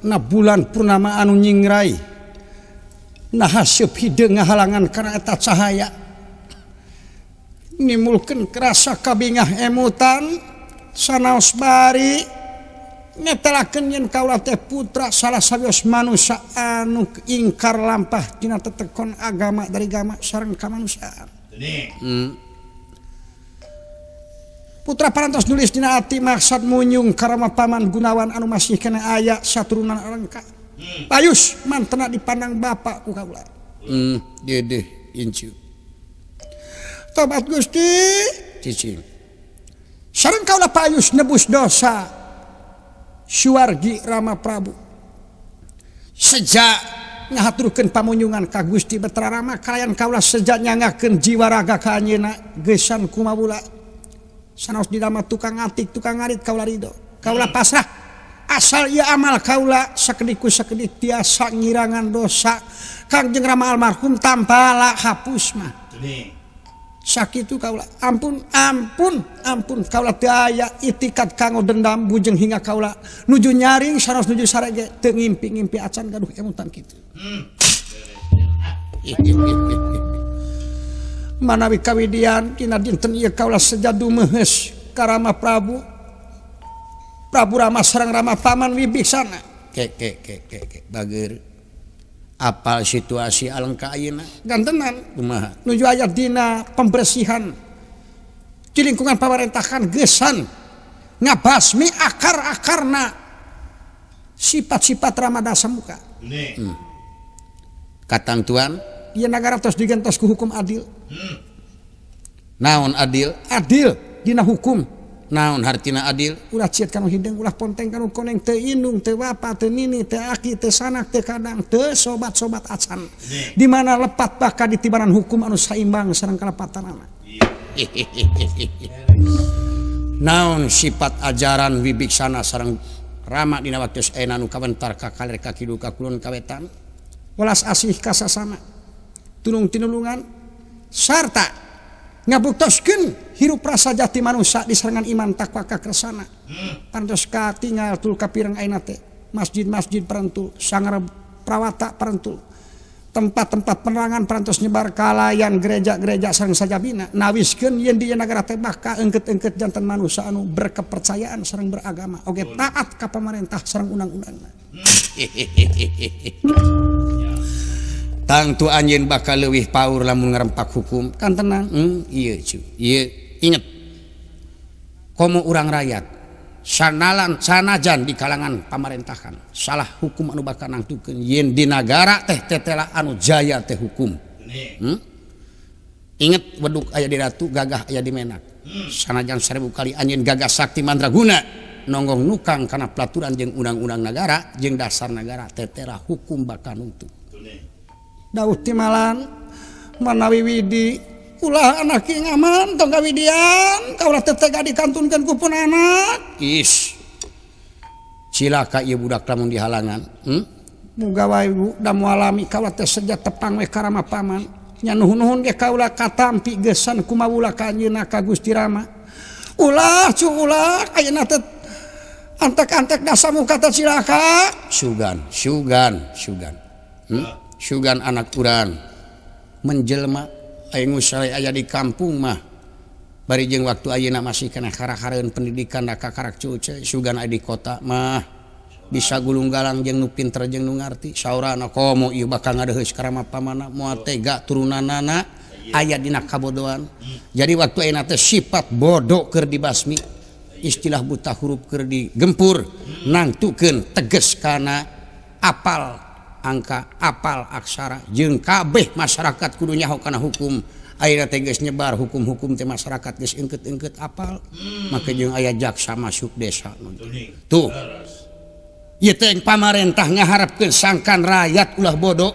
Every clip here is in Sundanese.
na bulan purnama anu nyingrai nah haseup hideung ngahalangan kana eta cahaya nimulkeun kerasa kabingah emutan sanaos bari netelakeun yen kaula teh putra salah sawios manusia anu ingkar lampah dina tetekon agama dari agama sareng kamanusiaan. Putra parantos nulis dina ati maksud munyung karama paman Gunawan anu masih kena aya saturunan alengka. Payus mantena dipandang bapak ku kaula. Dedeh incu. Tobat Gusti cicing. Sareng kaula payus nebus dosa Suwargi Rama Prabu. Sejak ngahaturkeun pamunyungan ka Gusti Betara Rama kalayan kaula sejak nyangakeun jiwa raga ka anjeunna geusan kumabula. Sanaos didama tukang ngatik tukang ngarit kaula ridho kaula pasrah asal ieu amal kaula sakedik ku sakedik tiasa ngirangan dosa Kangjeng Rama almarhum tampala hapus mah sakitu kaula ampun kaula teu aya itikat kanggo dendam bujeng hingga kaula nuju nyaring sanaos nuju sarege teu ngimpi-ngimpi acan gaduh emutan kitu manawi kawidian kina dinten ieu kaula sejadu mehes ka Rama Prabu Rama sareng Rama paman wibiksana ke bageur apal situasi alengka ayeuna gantenan kumaha nuju aya dina pembersihan di lingkungan pamarentahan geusan ngabasmi akar-akarna sifat-sifat Rama Dasamuka katang tuan ieu nagara tos digentos ku hukum adil. Naon adil? Adil dina hukum. Naon hartina adil? Ulah ciet kanu hideung, ulah ponteng kanu koneng teu indung, teu bapa, teu nini, teu aki, teu sanak, teu kadang, teu sobat-sobat acan. Di mana lepat baka ditibaran hukum anu saimbang sareng kalepatanana. Naon sifat ajaran wibiksana sareng Rama dina waktu ayeuna nu kawentar ka kaler ka kidul ka kulon ka wetan. Welas asih ka sasana. Tulung tinulungan sarta ngabuktoskeun hirup rasa jati manusia di serangan iman takwa kakresana pantos katinggal tul kapireng ayeuna teh masjid-masjid parentul sangar prawata parentul tempat-tempat penerangan parantos nyebar kalayan gereja-gereja sareng sajabina nawiskeun yen di nagara teh maka engket-engket janten manusia anu berkepercayaan sareng beragama oge taat ka pamarentah sareng undang-undangna tangtu anjeun bakal leuwih paur lamun ngarempak hukum kan tenang ieu cu ieu inget komo urang rakyat sanajan di kalangan pamarentahan salah hukum anu bakal nangtukeun yen di nagara teh tetela anu jaya teh hukum inget weduk aya di ratu gagah aya di menak sanajan 1000 kali anjeun gagah sakti mandraguna nonggong nukang kana pelaturan jeung undang-undang negara jeung dasar negara tetela hukum bakal nuntut Daud timalan manawi widi ulah anak ngaman tong kawidian kaula teh tega dikantunkeun ku pun anak cilaka ieu budak lamun dihalangan muga wae da mualami kaula teh sejak tepang we ka Rama paman nya nuhun-nuhun ge kaula katampi geusan kumawula ka anjeunna ka Gusti Rama ulah ulah ayeuna teh antek-antek Dasamuka teh cilaka sugan Sugan anak urang menjelma aing usai aya di kampung mah bari jeung waktu ayeuna masih kana hara-hareun pendidikan da kakarak cuce sugan aya di kota mah bisa gulung galang jeung nu pinter jeung nu ngarti saurana komo ieu bakal ngadeuheus ka Rama pamanna moal tega turunanana aya dina kabodohan jadi waktu ayeuna teh sifat bodoh keur dibasmi istilah buta huruf keur digempur nangtukeun teges kana apal angka apal aksara jeung kabeh masyarakat kudu nyaho kana hukum ayeuna teh geus nyebar hukum-hukum teh masyarakat geus engkeut-engkeut apal make jeung aya jaksa masuk desa tuh ieu teh pamarentah ngaharepkeun sangkan rakyat ulah bodoh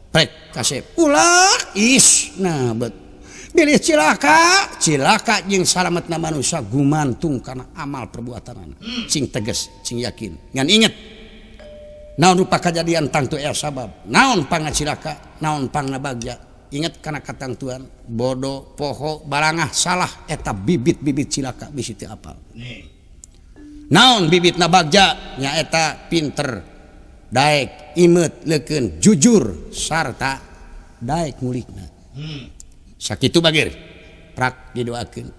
prek kasep ulah nah bet bilih cilaka jeung salametna manusia gumantung kana amal perbuatanana cing tegas cing yakin ngan inget naon rupa kejadian tangtu sabab naon pangacilaka naon pangnabagja inget kana katangtuan bodoh poho balangah salah eta bibit-bibit cilaka bisi teu apal naon bibit na bagja nyaeta pinter daek imet leukeun jujur sarta daek ngulikna sakitu bagir prak didoakeun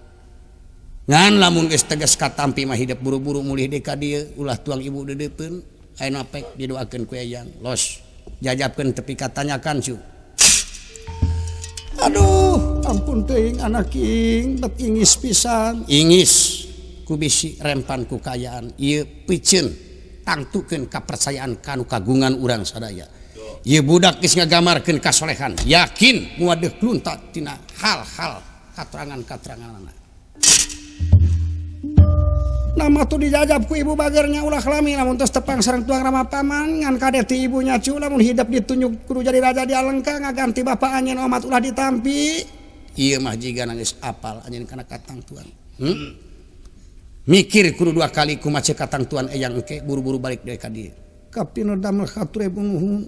ngan lamun geus tegas katampi mah hidup buru-buru mulih deui ka dieu ulah tuang ibu dedeupeun ayeuna pek didoakeun ku eyang los jajabkeun tepi katanyakan cu aduh ampun teuing anak ing bet ingis pisan ingis ku bisi rempan ku kayaan ieu peuceun tangtukeun kapercayaan kanu kagungan urang sadaya ieu budak geus ngagamarkeun kasolehan yakin moal deuk luntat tina hal-hal katerangan-kateranganna nama tuh dijajab ku ibu bagernya ulah lami lamun tos tepang sareng tuang rama paman ngan kade ti ibunya cu lamun hidup ditunjuk kudu jadi raja di Alengka ngaganti bapak anjeun omat ulah ditampi ieu mah jiga nangis apal anjeun kana katang tuan mikir kudu dua kali kumace katang tuan eyang engke buru-buru balik deui ka dieu kapina damel hatur ibu nuhun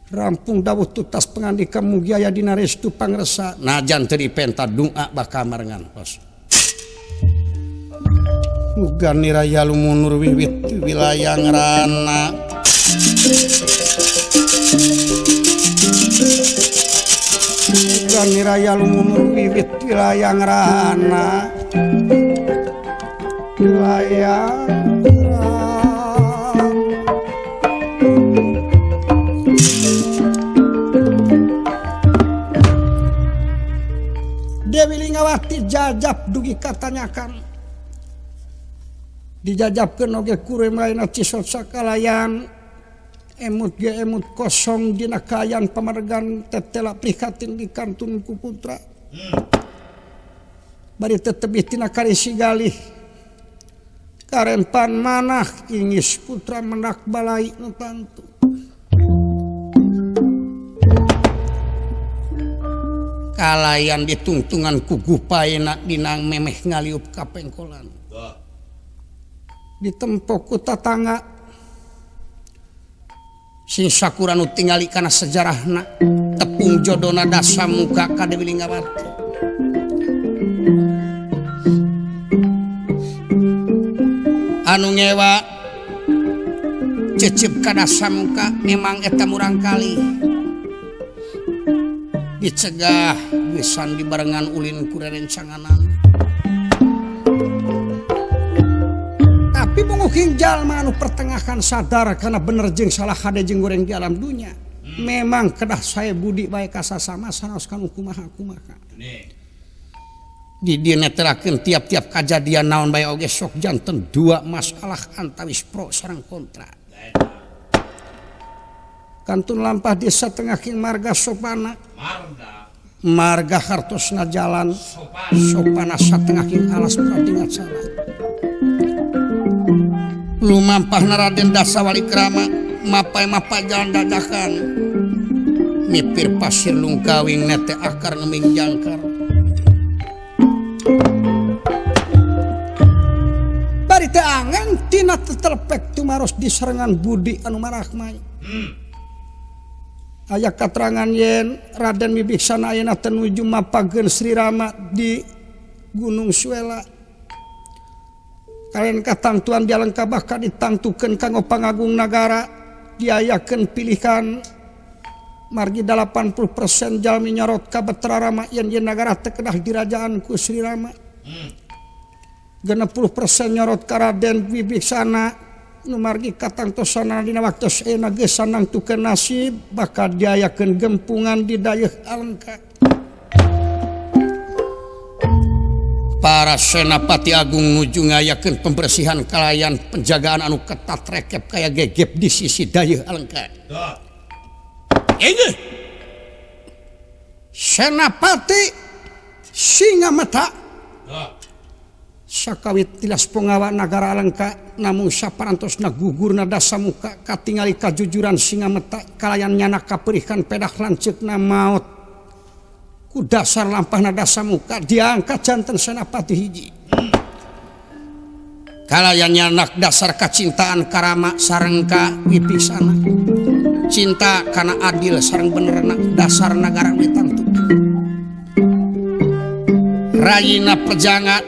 rampung dawuh tutas pangandikan mugi aya dina restu pangresa najan teu dipenta doa bakal marengan bos muga niraya lumunur wiwit wilayah ngrana muga niraya lumunur wiwit wilayah ngrana wilayah Dewi Lingawati jajab dugi katanyakan dijajabkeun oge kuring lainna cisot sakalayan emut ge emut kosong dina kayan pamargan tetela prihatin di kantun ku putra bari tetebih tina karisi galih karempan manah ingis putra menak balai nu tantu kalayan ditungtungan ku gupaeuna dina memeh ngaliup kapengkolan ditempok ku tatangga sing sakura nu tingali kana sejarahna tepung jodona dasa muka ka Dewi Lingawati anu ngewa cecep ka dasa muka memang eta murang kali dicegah gesan dibarengan ulin ku rerencanganan tapi menguking jalma anu pertengahan sadar karena bener jeung salah hade jeung goreng di alam dunia memang kedah saya budi bae kasasama sanes kanu kumaha-kumaha di dieu netelakeun tiap-tiap kajadian naon bae oge sok janten dua masalah antawis pro sareng kontra kantun lampah di satengahing marga sopana marga hartosna jalan sopana satengahing alas pradingat salah lumampahna Raden Dasawalikrama mapai-mapai jalan dadakan mipir pasir lungkawing nete akar ngeming jangkar bari teu angen tina tetelepek tumaros diserengan budi anu marakmay aya katerangan yen Raden Wibiksana ayeuna teu nuju mapageun Sri Rama di Gunung Suela kalian katang tuan di Alengka bakal ditangtukeun kanggo pangagung nagara diayakeun pilihan margi 80% jalmi nyorot ka Betara Rama yen nagara teu kedah dirajaan ku Sri Rama 60% nyorot ka Raden Wibiksana nu margi katang tosana dina waktos euna geus nangtukeun nasib bakal diayakeun gempungan di dayeuh Alengka para senapati agung nuju ngayakeun pembersihan kalayan penjagaan anu ketat rekep kaya gegep di sisi dayeuh Alengka inggih senapati Singameta sakawit tilas pengawa nagara Alengka namun saparantosna gugurna Dasamuka katingali kajujuran Singameta kalayan nyana kaperihan pedah lanceukna maot ku dasar lampahna Dasamuka diangkat janten senapati hiji kalayan nyanak dasar kacintaan karama sareng ka Wibiksana cinta kana adil sareng benerna dasar nagara ditantu rayina pejangat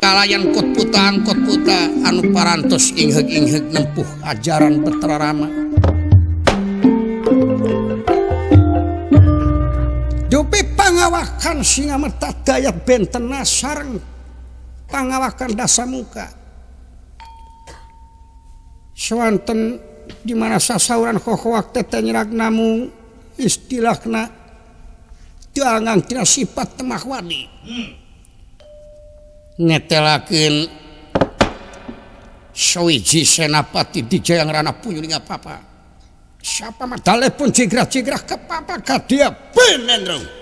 kalayan kot puta anu parantos ingheg nempuh ajaran Betara Rama. Dupi pangawakan singa mata daya bentena sareng pangawakan dasa muka. Swanten di mana sasauran khokhowak tete nyerag namun istilahna jangan tina sifat temah wadi. Ngetelakeun sawiji senapati di Jayang Rana Puyuling apa siapa mah telepon cigrah ke papa ka dia benendrong.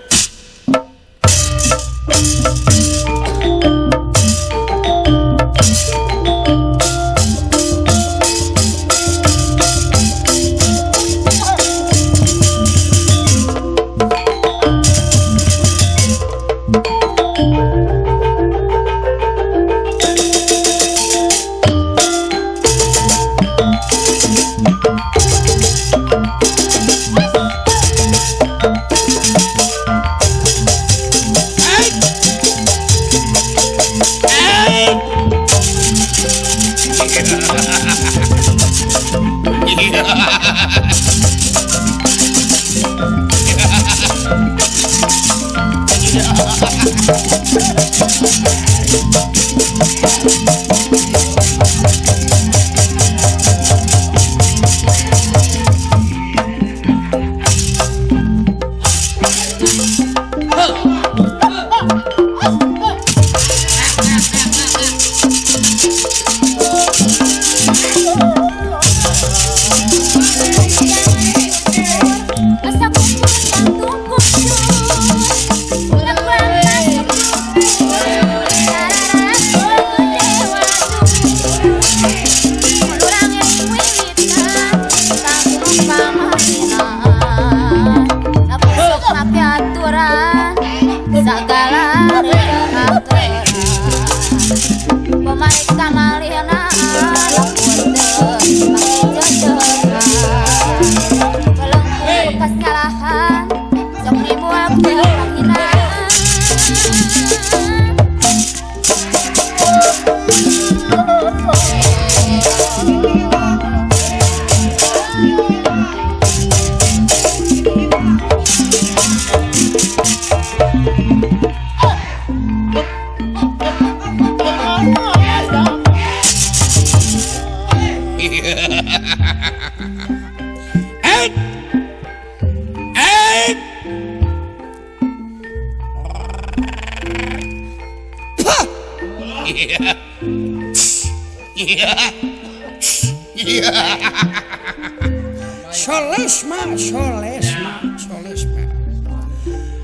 Solesma.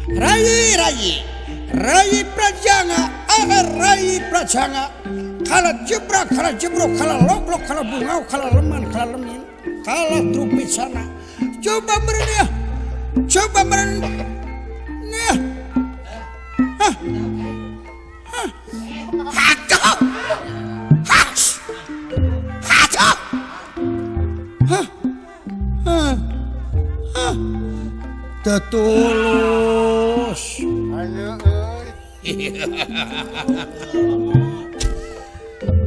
Rai Prajanga kala jebrak kala jebrok kala loblok kala bungau kala leman kala lemin kala trupit sana coba meren tetulus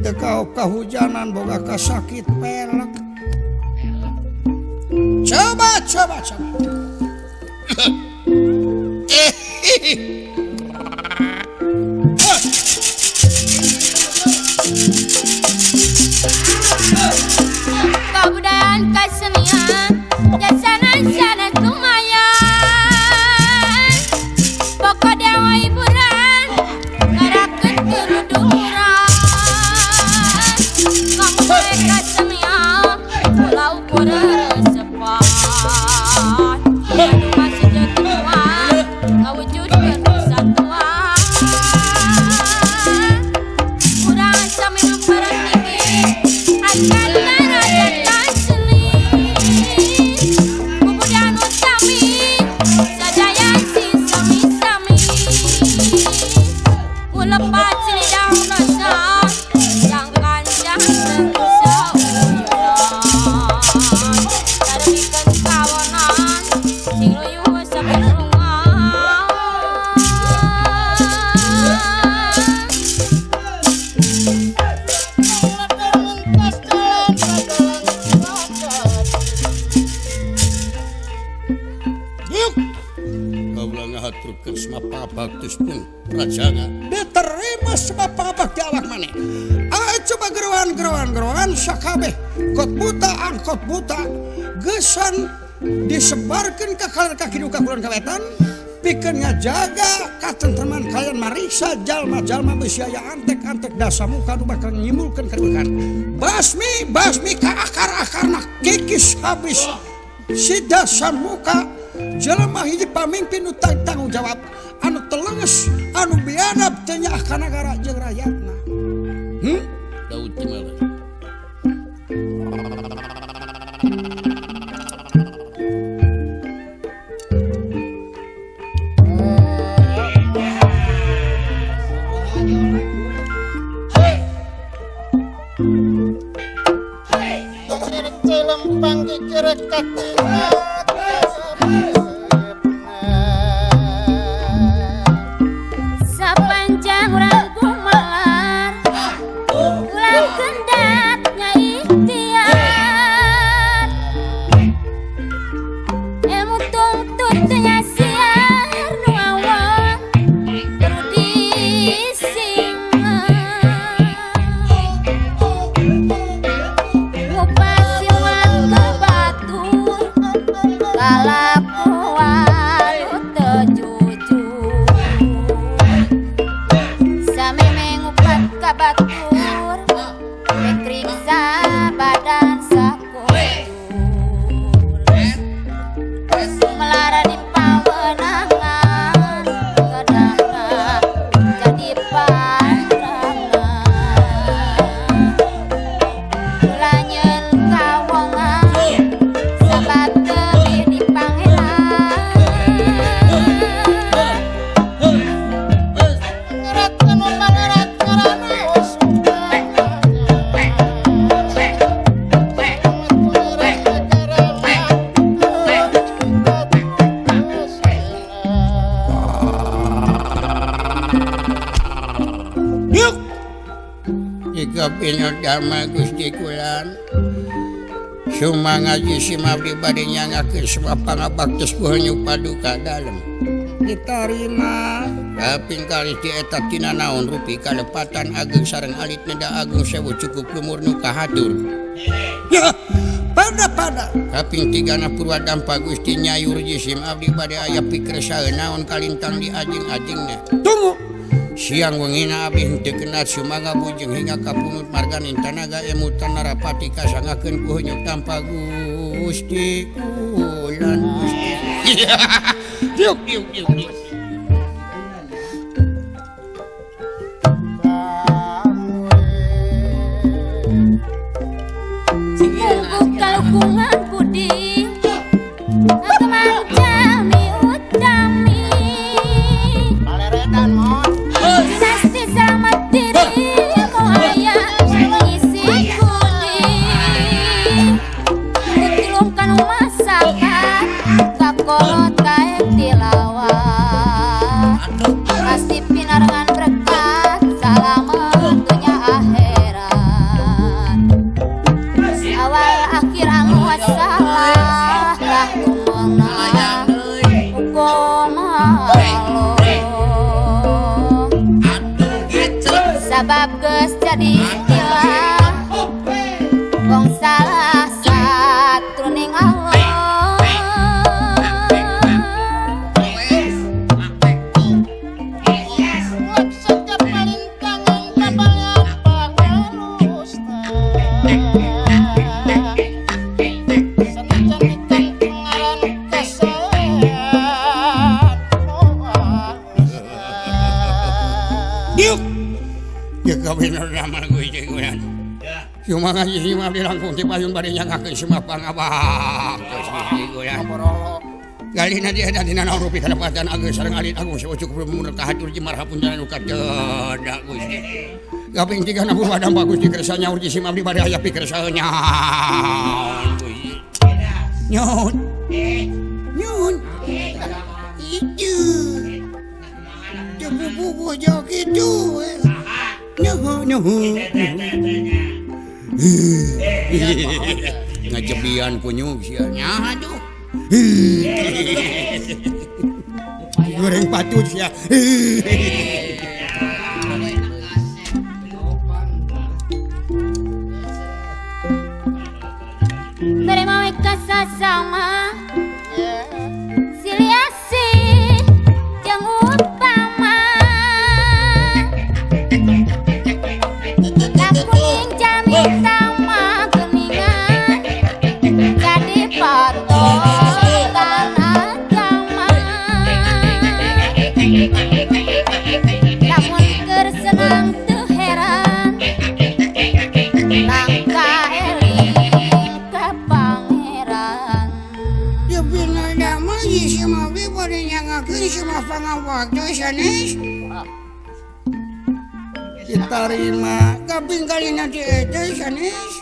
tekau kahujanan boga kasakit pelek coba kebudayaan kesenian jasanan lumayan pokok dewa hiburan ngarakeun keruduran kamu mereka kesenian pulau kuresepan anu masih jatuhan ngawujudkeun diawakeun semapa baktus pun rajana diterima semapa bakti awak maneh. Ayo coba gerowan sakabeh kot buta angkot buta gesan disebarkan ke kalian kaki duka kulon kawetan pikeun ngajaga katentreman kalian mariksa jalma-jalma besiaya antek-antek dasa muka nu bakal nyimulkeun kadukan basmi ka akar-akarna kikis habis si dasa muka jelema hiji pamimpin nu tanggung jawab anu telenges anu biadab teu nyaah ka nagara jeung rakyatna. Daud Timala. Lempang kikir kakinya Sapanjang urang gumelar ulang kendapnya ikhtiar ilmu tuntut tanya siar nu awal perlu disingan ngupasi warga batur kalakuan nu teu jujur sami mengupat ka batur mekriksa badan sakutur melara di pawenangan kadangna jadi pandangan ulanyeun kawongan sabab teu di pangeran ngerat kanu pangerat ngarana Yuk jika pinodama Gusti Kulan sumang ngaji simabdi bade nyangakeun semua pangabaktus buhanyu paduka dalem ditarima kaping kali di eta tina naon rupi kalepatan ageng sareng alit neda agung sewu cukup lumur nu kahatur ya pada kaping tigana Purwadampa Gusti Nyai Urji abdi bade aya pikeun naon kalintang di ajeng-ajengna tunggu siang wengina abdi henteu kenat sumaga bujeng hingga kapungut marganing tanaga emutan narapati kasangakeun ku Heunyuk Dampa Gusti Kulan Gusti diuk Mungguh kalukungan puding Agemang jami utami paleredan mon Dinasti selamat dirimu ayah isi kuding Kutilungkan masakan kakolot kaek tilawat Pasti pinarengan berkat salamet dunya akhirat awal akhir anu wasalah lah kumona hukum Allah sabab geus jadi istilah gong salah satruning Allah setiap palintangan kabangan pangalusta sanajan ikan pengaran kesean diuk ya kapinodama Gusti Kulan sumang ngaji simabdi langkung ti payun bade nyangakeun semua pangabaktus Gusti Kulan galina dia dan dina naon rupi kalepatan ageng sareng alit agung sewu cukup lumur kahatur jimarha punjana nu kacedak Gusti kaping tigana Purwadampa Gusti kersa nyaur ji simabdi bade aya pikeun nyaon Gusti nyaon itu tapi bubuh jauh gitu ngajebian kunyuk sia nya aduh goreng patut ya. Terima kasih sama Siliasi yang utama Lakuin jamin sama keningan jadi patokan agama namun kersenang tuh heran langkah eling ke pangeran Ya benar damai si Mabi pada nyangakeun si Mafangawaktu sanes. Kita rima Kaping kali nanti eta sanes.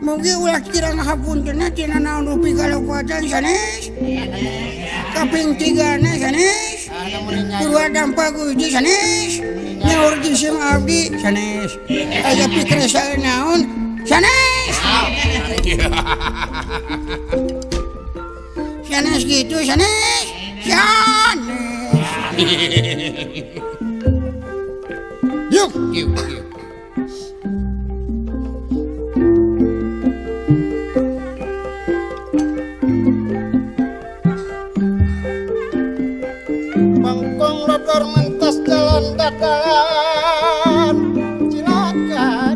Mugi ulah kirang hapuntenna tina naon rupi kalekuatan sanes. Kaping 3 na sanes. Purwa dampak uji sanes. Nyaur jisim abdi sanes. Aya pikir sae naon sanes. Sanes gitu sanes. Sanes. yuk. Bangkong lodor mentas jalan dadakan cilaka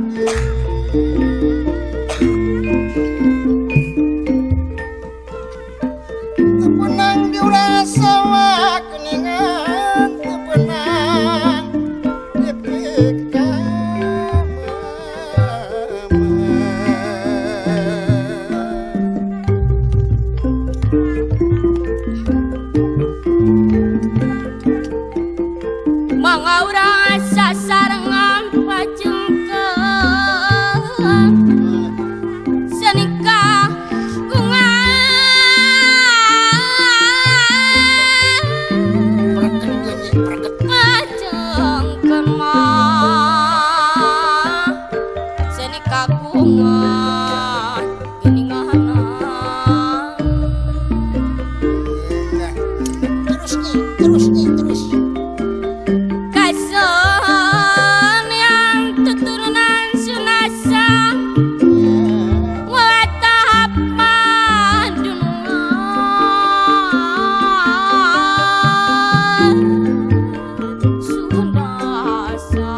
tepunang diurang sawah keningan tepunang dipikam Mangaurang sasarengan pajengkeun senikah pajengkeun mah senikah kungan geninganan terus Kason yang tuturunan sunasa watahap mandunuan sunasa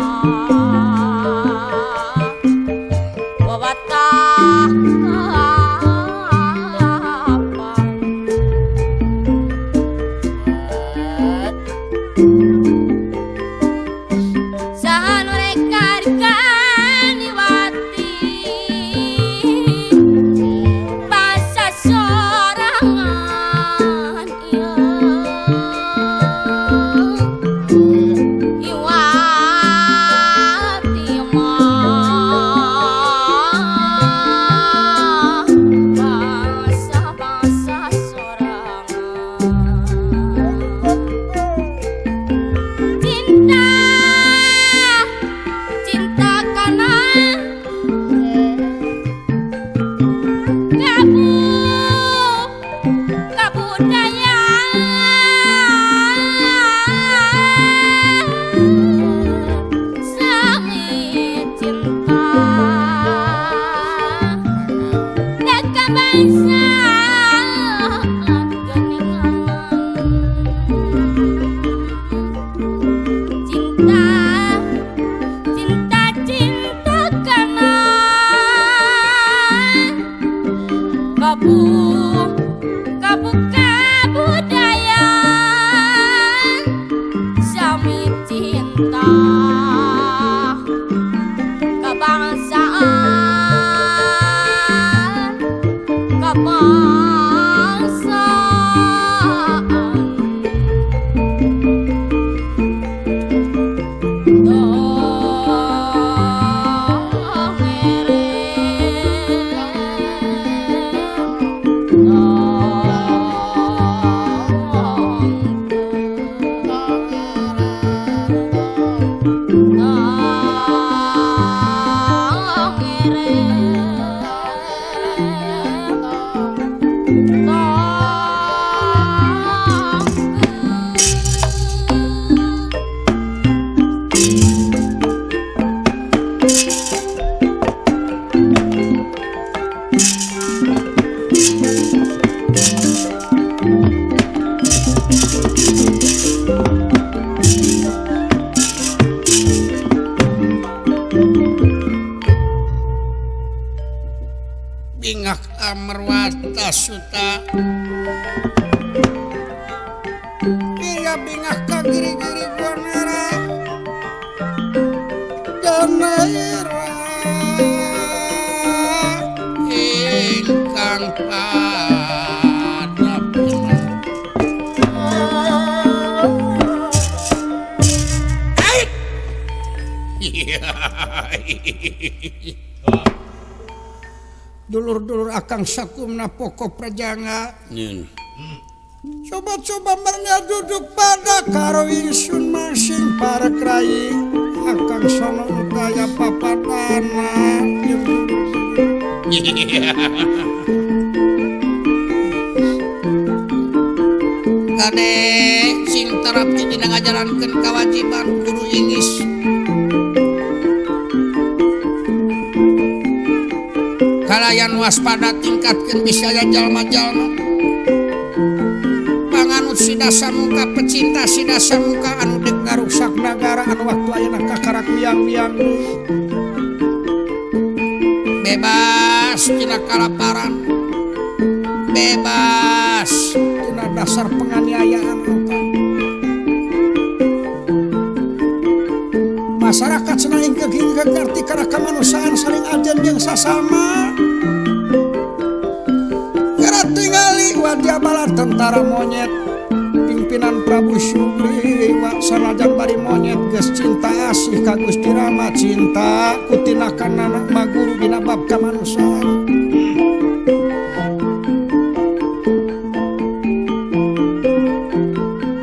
Oh bingak amarwata suta iya bingak ka giri-giri gonera Donaira ingkang padap dulur-dulur akang sakumna pokok prajanga Nyun. coba-coba mernya duduk pada karo ingsun masing para krai akang sono daya papadana Kade sing terapti dina ngajarankeun kewajiban kudu ingis kalayan waspada tingkatkeun bisaya jalma-jalma panganut sidasa muka pecinta sidasa muka anu dek ngarusak nagara anu waktu ayeuna kakarak liang-liang bebas tina kalaparan bebas tina dasar penganiayaan masyarakat cenah ingkeg-ingkeg ngarti kana kamanusiaan saling ajen jeung sasama gara tingali wadia bala tentara monyet pimpinan Prabu Syukri sanajan bari monyet geus cinta asih ka Gusti Rama cinta kutinakanana maguru dina bab kamanusiaan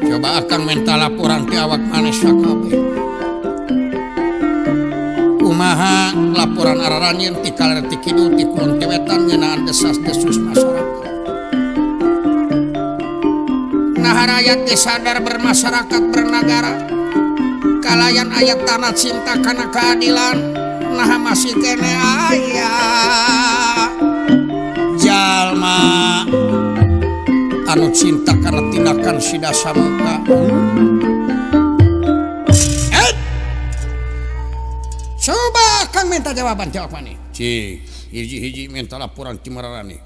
coba akan minta laporan ti awak maneh sakabeh kumaha laporan araranyeun ti kaler ti kidul ti kulon ti wetan ngeunaan desas-desus masyarakat nah rakyat teh sadar bermasyarakat bernagara kalayan ayat tanah cinta kana keadilan nah masih kene aya jalma anu cinta kana tindakan sidasa muka coba kang minta jawaban jawab mana hiji minta laporan ti mararani